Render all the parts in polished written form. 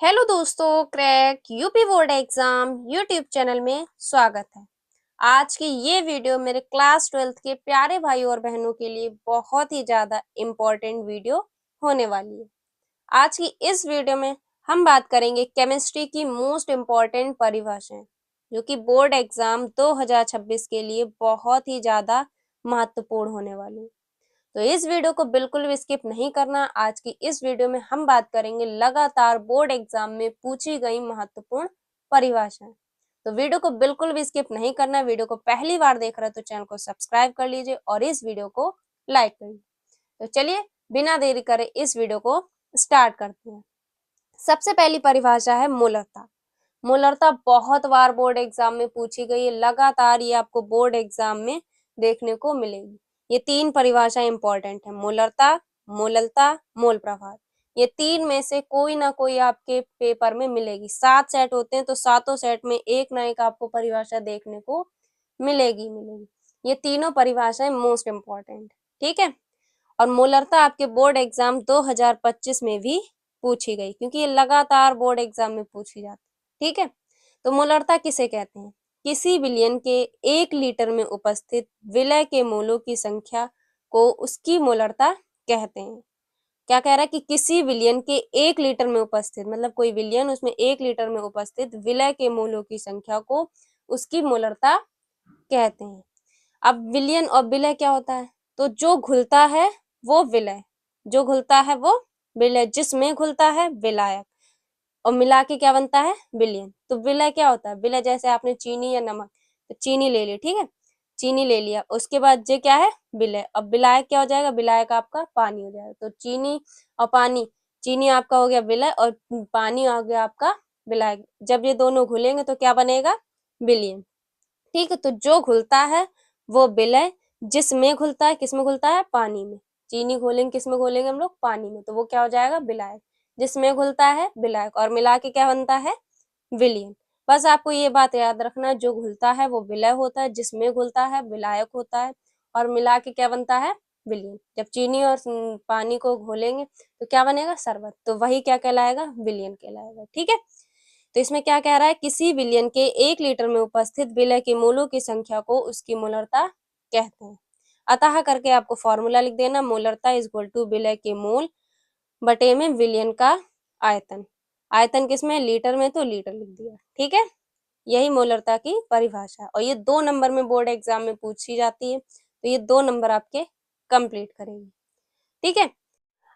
Hello दोस्तों, crack UP board exam YouTube channel में स्वागत है। आज की ये वीडियो मेरे क्लास 12th के प्यारे भाई और बहनों के लिए बहुत ही ज़्यादा इम्पोर्टेंट वीडियो होने वाली है। आज की इस वीडियो में हम बात करेंगे केमिस्ट्री की मोस्ट इम्पॉर्टेंट परिभाषाएं, जो कि बोर्ड एग्जाम 2026 के लिए बहुत ही ज़्यादा महत्वपूर्ण होने वाली है। तो इस वीडियो को बिल्कुल भी स्किप नहीं करना। आज की इस वीडियो में हम बात करेंगे लगातार बोर्ड एग्जाम में पूछी गई महत्वपूर्ण परिभाषाएं। तो वीडियो को बिल्कुल भी स्किप नहीं करना। वीडियो को पहली बार देख रहे हो तो चैनल को सब्सक्राइब कर लीजिए और इस वीडियो को लाइक कर लीजिए। तो चलिए बिना देरी करे इस वीडियो को स्टार्ट करते हैं। सबसे पहली परिभाषा है मोलरता। मोलरता बहुत बार बोर्ड एग्जाम में पूछी गई है, लगातार ये आपको बोर्ड एग्जाम में देखने को मिलेगी। ये तीन परिभाषाएं इंपॉर्टेंट है, मोलरता, मोललता, मोल प्रभार। ये तीन में से कोई ना कोई आपके पेपर में मिलेगी। 7 सेट होते हैं तो सातों सेट में एक ना एक आपको परिभाषा देखने को मिलेगी। ये तीनों परिभाषाएं मोस्ट इम्पॉर्टेंट, ठीक है। और मोलरता आपके बोर्ड एग्जाम 2025 में भी पूछी गई, क्योंकि ये लगातार बोर्ड एग्जाम में पूछी जाती है, ठीक है। तो मोलरता किसे कहते हैं? किसी विलयन के 1 लीटर में उपस्थित विलय के मोलों की संख्या को उसकी मोलरता कहते हैं। क्या कह रहा है कि किसी विलयन के 1 लीटर में उपस्थित, मतलब कोई विलयन उसमें 1 लीटर में उपस्थित विलय के मोलों की संख्या को उसकी मोलरता कहते हैं। अब विलयन और विलय क्या होता है? तो जो घुलता है वो विलय, जो घुलता है वो विलय, जिसमें घुलता है विलायक, और मिला के क्या बनता है? विलयन। तो विलय क्या होता है? विलय जैसे आपने चीनी या नमक, तो चीनी ले ली, ठीक है, चीनी ले लिया, उसके बाद ये क्या है? विलय। अब विलायक क्या हो जाएगा? विलायक आपका पानी हो जाएगा। तो चीनी और पानी, चीनी आपका हो गया विलय और पानी आ गया आपका विलायक। जब ये दोनों घुलेंगे तो क्या बनेगा? विलयन, ठीक है। तो जो घुलता है वो विलय, जिसमें घुलता है, किसमें घुलता है? पानी में। चीनी घोलेंगे, किसमें घोलेंगे हम लोग? पानी में, तो वो क्या हो जाएगा? विलायक। जिसमें घुलता है विलायक, और मिला के क्या बनता है? विलयन। बस आपको ये बात याद रखना, जो घुलता है वो विलय होता है, जिसमें घुलता है विलायक होता है, और मिला के क्या बनता है? विलयन। जब चीनी और पानी को घोलेंगे तो क्या बनेगा? शरबत। तो वही क्या कहलाएगा? विलयन कहलाएगा, ठीक है। तो इसमें क्या कह रहा है? किसी विलयन के 1 लीटर में उपस्थित विलय के मोलों की संख्या को उसकी मोलरता कहते हैं। अतः करके आपको फॉर्मूला लिख देना, मोलरता इज इक्वल टू विलय के मोल बटे में विलयन का आयतन। आयतन किसमें? लीटर में, तो लीटर लिख दिया, ठीक है। यही मोलरता की परिभाषा है, और ये 2 नंबर में बोर्ड एग्जाम में पूछी जाती है, तो ये 2 नंबर आपके कंप्लीट करेंगे, ठीक है।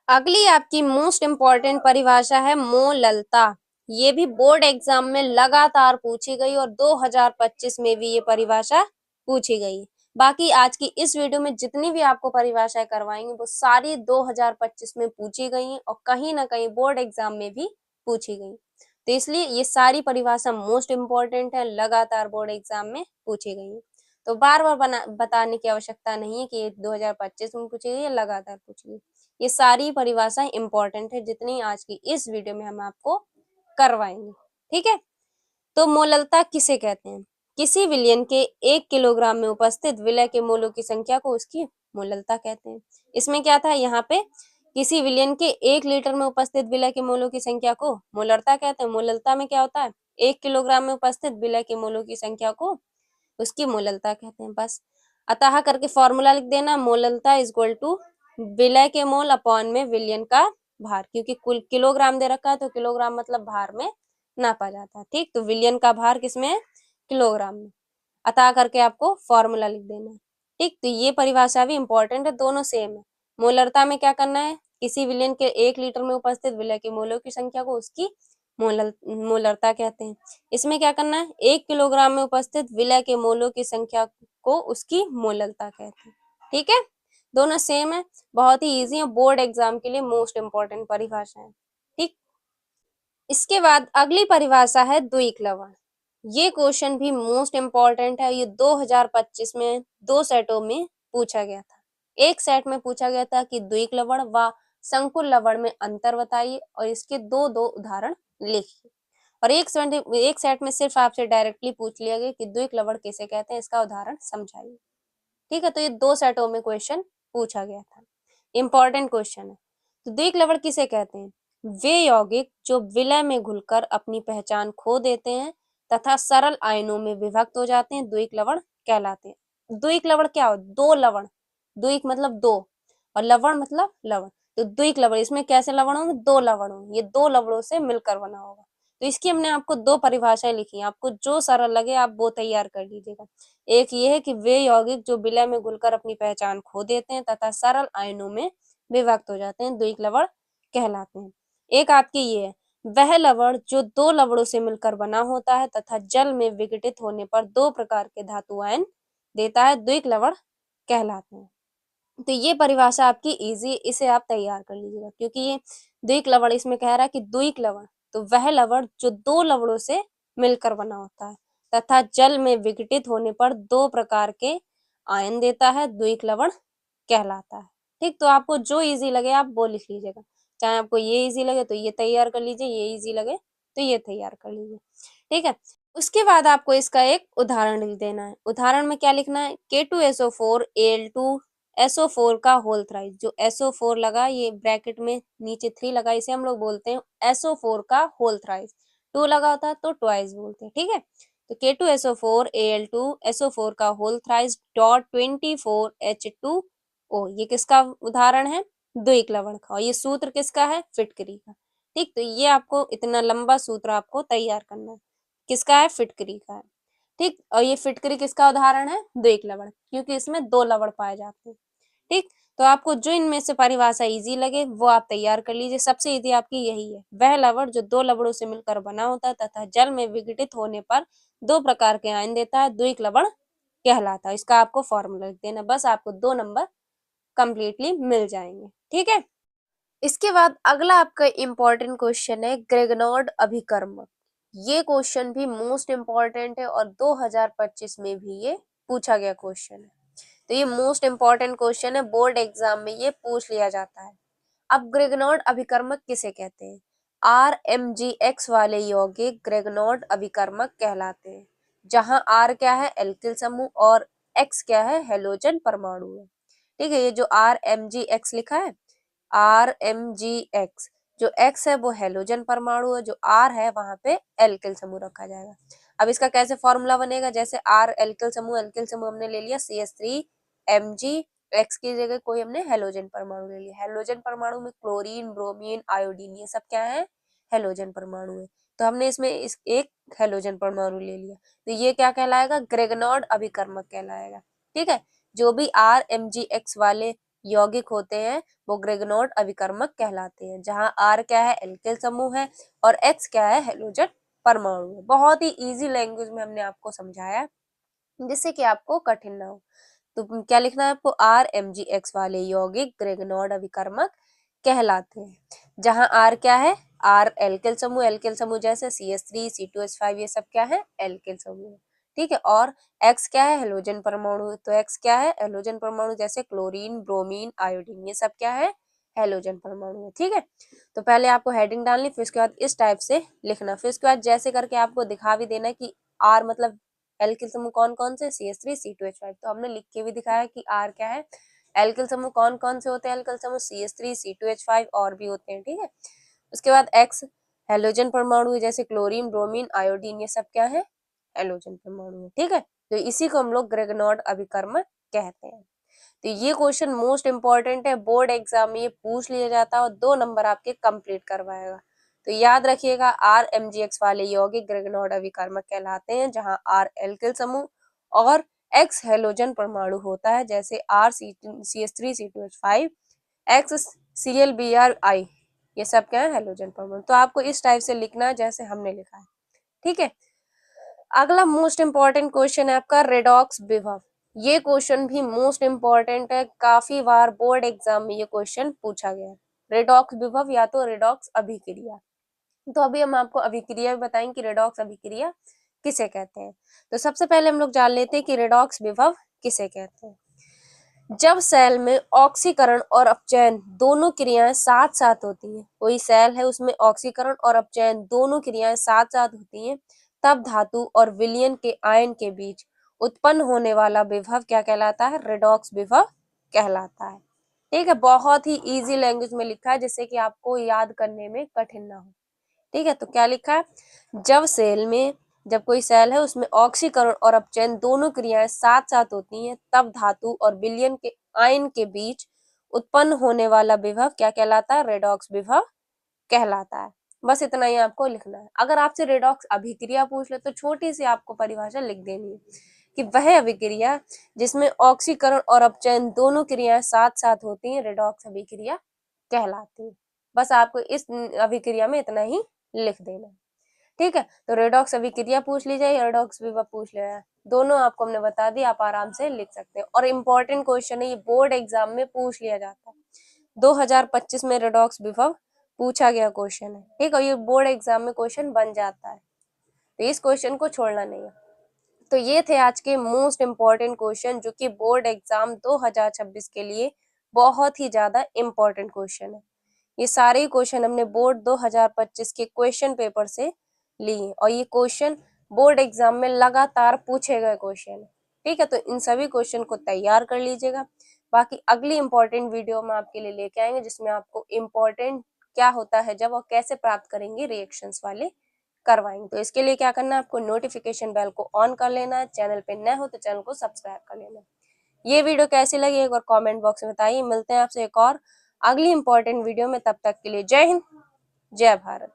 अगली आपकी मोस्ट इंपॉर्टेंट परिभाषा है मोललता। ये भी बोर्ड एग्जाम में लगातार पूछी गई और 2025 में भी ये परिभाषा पूछी गई। बाकी आज की इस वीडियो में जितनी भी आपको परिभाषाएं करवाएंगे वो सारी 2025 में पूछी गई हैं और कहीं ना कहीं बोर्ड एग्जाम में भी पूछी गई। तो इसलिए ये सारी परिभाषा मोस्ट इम्पोर्टेंट है, लगातार बोर्ड एग्जाम में पूछी गई है। तो बार बार बताने की आवश्यकता नहीं है कि ये 2025 में पूछी गई या लगातार पूछी गई। ये सारी परिभाषाएं इंपॉर्टेंट है, जितनी आज की इस वीडियो में हम आपको करवाएंगे, ठीक है। तो मोललता किसे कहते हैं? किसी विलयन के 1 किलोग्राम में उपस्थित विलय के मोलों की संख्या को उसकी मोललता कहते हैं। इसमें क्या था? यहाँ पे किसी विलयन के 1 लीटर में उपस्थित विलय के मोलों की संख्या को मोलरता कहते हैं। मोललता में क्या होता है? 1 किलोग्राम में उपस्थित विलय के मोलों की संख्या को उसकी मोललता कहते हैं, बस। अतः करके फॉर्मूला लिख देना, मोललता इज इक्वल टू विलय के मोल अपॉन में विलयन का भार, क्योंकि कुल किलोग्राम दे रखा है तो किलोग्राम मतलब भार में नापा जाता है, ठीक। तो विलयन का भार किसमें है? किलोग्राम में। अतः करके आपको फॉर्मूला लिख देना है, ठीक। तो ये परिभाषा भी इंपॉर्टेंट है, दोनों सेम है। मोलरता में क्या करना है? किसी विलयन के 1 लीटर में उपस्थित विलय के मोलों की संख्या को उसकी मोलरता कहते हैं। इसमें क्या करना है? 1 किलोग्राम में उपस्थित विलय के मोलों की संख्या को उसकी मोललता कहते हैं, ठीक है। दोनों सेम है, बहुत ही इजी है, बोर्ड एग्जाम के लिए मोस्ट इंपॉर्टेंट परिभाषा है, ठीक। इसके बाद अगली परिभाषा है द्विक लवण। ये क्वेश्चन भी मोस्ट इम्पॉर्टेंट है, ये 2025 में 2 सेटों में पूछा गया था। एक सेट में पूछा गया था कि द्विक लवण व संकुल लवण में अंतर बताइए और इसके दो उदाहरण लिखिए। और एक सेट में सिर्फ आपसे डायरेक्टली पूछ लिया गया कि द्विक लवण किसे कहते हैं, इसका उदाहरण समझाइए, ठीक है। तो ये 2 सेटों में क्वेश्चन पूछा गया था, इंपॉर्टेंट क्वेश्चन है। तो द्विक लवण किसे कहते हैं? वे यौगिक जो विलय में घुलकर अपनी पहचान खो देते हैं तथा सरल आयनों में विभक्त हो जाते हैं, द्विक लवण कहलाते हैं। द्विक लवण क्या हो? दो लवण, द्विक मतलब दो और लवण मतलब लवण, तो द्विक लवण, इसमें कैसे लवण होंगे? दो लवण होंगे, ये दो लवणों से मिलकर बना होगा। तो इसकी हमने आपको दो परिभाषाएं लिखी हैं, आपको जो सरल लगे आप वो तैयार कर लीजिएगा। एक ये है कि वे यौगिक जो विलय में घुलकर अपनी पहचान खो देते हैं तथा सरल आयनों में विभक्त हो जाते हैं, द्विक लवण कहलाते हैं। एक आपकी ये है, वह लवण जो दो लवणों से मिलकर बना होता है तथा जल में विघटित होने पर दो प्रकार के धातु आयन देता है, द्विक लवण कहलाते हैं। तो ये परिभाषा आपकी इजी, इसे आप तैयार कर लीजिएगा, क्योंकि ये द्विक लवण इसमें कह रहा है कि द्विक लवण तो वह लवण जो दो लवणों से मिलकर बना होता है तथा जल में विघटित होने पर दो प्रकार के आयन देता है, द्विक लवण कहलाता है। ठीक, तो आपको जो इजी लगे आप वो लिख लीजिएगा, चाहे आपको ये इजी लगे तो ये तैयार कर लीजिए, ये इजी लगे तो ये तैयार कर लीजिए। ठीक है, उसके बाद आपको इसका एक उदाहरण लिख देना है। उदाहरण में क्या लिखना है? K2SO4Al2SO4 का होल थ्राइस, जो SO4 लगा ये ब्रैकेट में नीचे 3 लगा, इसे हम लोग बोलते हैं SO4 का होल थ्राइस। 2 लगा होता है तो ट्वाइस बोलते हैं। ठीक है, तो K2SO4Al2SO4 का होल थ्राइस डॉट 24H2O, ये किसका उदाहरण है? द्विक लवण का। और ये सूत्र किसका है? फिटकरी का। ठीक, तो ये आपको इतना लंबा सूत्र आपको तैयार करना है, किसका है? फिटकरी का है। ठीक, और ये फिटकरी किसका उदाहरण है? द्विक लवण, क्योंकि इसमें दो लवण पाए जाते हैं। ठीक, तो आपको जो इनमें से परिभाषा इजी लगे वो आप तैयार कर लीजिए। सबसे इजी आपकी यही है, वह लवण जो दो लवणों से मिलकर बना होता है तथा जल में विघटित होने पर दो प्रकार के आयन देता है, द्विक लवण कहलाता है। इसका आपको फॉर्मूला लिख देना, बस आपको 2 नंबर कंप्लीटली मिल जाएंगे। ठीक है, इसके बाद अगला आपका इम्पोर्टेंट क्वेश्चन है ग्रेगनॉर्ड अभिकर्मक। ये क्वेश्चन भी मोस्ट इम्पोर्टेंट है और 2025 में भी ये पूछा गया क्वेश्चन है। तो ये मोस्ट इम्पोर्टेंट क्वेश्चन है, बोर्ड एग्जाम में ये पूछ लिया जाता है। अब ग्रेगनॉर्ड अभिकर्मक किसे कहते हैं? RMgX वाले यौगिक ग्रेगनॉर्ड अभिकर्मक कहलाते हैं, जहां R क्या है? एल्किल समूह और X क्या है? हेलोजन परमाणु है। ठीक है, ये जो RMgX लिखा है, RMgX, जो X है वो हेलोजन परमाणु है, जो R है वहां पे एल्किल समूह रखा जाएगा। अब इसका कैसे फॉर्मूला बनेगा? जैसे R एल्किल समूह हमने ले लिया CH3Mg, X की जगह कोई हमने हेलोजन परमाणु ले लिया। हेलोजन परमाणु में क्लोरीन, ब्रोमीन, आयोडीन ये सब क्या है? हेलोजन परमाणु है। तो हमने इसमें इस एक हेलोजन परमाणु ले लिया, तो ये क्या कहलाएगा? ग्रेगनॉर्ड अभिकर्मक कहलाएगा। ठीक है, जो भी RMgX वाले यौगिक होते हैं वो ग्रेगनॉर्ड अभिकर्मक कहलाते हैं, जहां R क्या है? एल्किल समूह है और X क्या है? हेलोजन परमाणु है। बहुत ही इजी लैंग्वेज में हमने आपको समझाया जिससे कि आपको कठिन ना हो। तो क्या लिखना है आपको? RMgX वाले यौगिक ग्रेगनॉर्ड अभिकर्मक कहलाते हैं, जहां R क्या है? R एल्किल समूह जैसे CH3, C2H5 ये सब क्या है? एल्किल समूह। ठीक है, और X क्या है? हेलोजन परमाणु, तो X क्या है? हेलोजन परमाणु जैसे क्लोरीन, ब्रोमीन, आयोडीन ये सब क्या है? हेलोजन परमाणु है। ठीक है, तो पहले आपको हेडिंग डालनी, फिर उसके बाद इस टाइप से लिखना, फिर उसके बाद जैसे करके आपको दिखा भी देना कि R मतलब एल्किल समूह कौन कौन से? CH3, C2H5। तो हमने लिख के भी दिखाया कि R क्या है? एल्किल समूह कौन कौन से होते हैं? एल्किल समूह CH3, C2H5 और भी होते हैं। ठीक है, उसके बाद X हेलोजन परमाणु जैसे क्लोरीन, ब्रोमीन, आयोडीन ये सब क्या है? हेलोजन परमाणु है। ठीक है, तो इसी को हम लोग ग्रेगनॉर्ड अभिकर्मक कहते हैं। तो ये क्वेश्चन मोस्ट इंपॉर्टेंट है, बोर्ड एग्जाम में ये पूछ लिया जाता है और 2 नंबर आपके कंप्लीट करवाएगा। तो याद रखिएगा, RMgX वाले यौगिक ग्रेगनॉर्ड अभिकर्मक कहलाते हैं, जहां R एल्किल समूह और X हेलोजन परमाणु होता है, जैसे CH3, C2H5, X ClBrI ये सब क्या है? हेलोजन परमाणु। तो आपको इस टाइप से लिखना है जैसे हमने लिखा है। ठीक है, अगला मोस्ट इंपॉर्टेंट क्वेश्चन है आपका रेडॉक्स विभव। ये क्वेश्चन भी मोस्ट इंपॉर्टेंट है, काफी बार बोर्ड एग्जाम में ये क्वेश्चन पूछा गया है। रेडॉक्स विभव या तो रेडॉक्स अभिक्रिया। तो अभी हम आपको अभिक्रिया बताएंगे कि रेडॉक्स अभिक्रिया किसे कहते हैं। तो सबसे पहले हम लोग जान लेते हैं कि रेडॉक्स विभव किसे कहते हैं। जब सेल में ऑक्सीकरण और अपचयन दोनों क्रियाएं साथ साथ होती हैं, कोई सेल है उसमें ऑक्सीकरण और अपचयन दोनों क्रियाएं साथ साथ होती हैं, तब धातु और विलयन के आयन के बीच उत्पन्न होने वाला विभव क्या कहलाता है? रेडॉक्स विभव कहलाता है। ठीक है, बहुत ही इजी लैंग्वेज में लिखा है जिससे कि आपको याद करने में कठिन ना हो। ठीक है, तो क्या लिखा है, जब कोई सेल है उसमें ऑक्सीकरण और अपचयन दोनों क्रियाएं साथ साथ होती हैं, तब धातु और विलयन के आयन के बीच उत्पन्न होने वाला विभव क्या कहलाता है, रेडॉक्स विभव कहलाता है। बस इतना ही आपको लिखना है। अगर आपसे रेडॉक्स अभिक्रिया पूछ ले तो छोटी सी आपको परिभाषा लिख देनी है कि वह अभिक्रिया जिसमें ऑक्सीकरण और अपचयन दोनों क्रियाएं साथ साथ होती हैं, रेडॉक्स अभिक्रिया कहलाती है। बस आपको इस अभिक्रिया में इतना ही लिख देना है। ठीक है, तो रेडॉक्स अभिक्रिया पूछ ली जाए, रेडॉक्स विभव पूछ लिया, दोनों आपको हमने बता दी, आप आराम से लिख सकते हैं। और इम्पोर्टेंट क्वेश्चन है, ये बोर्ड एग्जाम में पूछ लिया जाता है। 2025 में रेडॉक्स विभव पूछा गया क्वेश्चन है। ठीक है, ये बोर्ड एग्जाम में क्वेश्चन बन जाता है, तो इस क्वेश्चन को छोड़ना नहीं है। तो ये थे आज के मोस्ट इम्पोर्टेंट क्वेश्चन जो कि बोर्ड एग्जाम 2026 के लिए बहुत ही ज्यादा इम्पोर्टेंट क्वेश्चन है। ये सारे क्वेश्चन हमने बोर्ड 2025 के क्वेश्चन पेपर से लिए और ये क्वेश्चन बोर्ड एग्जाम में लगातार पूछे गए क्वेश्चन है। ठीक है, तो इन सभी क्वेश्चन को तैयार कर लीजिएगा। बाकी अगली इंपॉर्टेंट वीडियो में आपके लिए लेके आएंगे जिसमें आपको इम्पोर्टेंट क्या होता है जब और कैसे प्राप्त करेंगे रिएक्शंस वाले करवाएंगे। तो इसके लिए क्या करना है, आपको नोटिफिकेशन बेल को ऑन कर लेना है, चैनल पे नए हो तो चैनल को सब्सक्राइब कर लेना है। ये वीडियो कैसी लगी एक बार कमेंट बॉक्स में बताइए। मिलते हैं आपसे एक और अगली इंपॉर्टेंट वीडियो में, तब तक के लिए जय हिंद, जय भारत।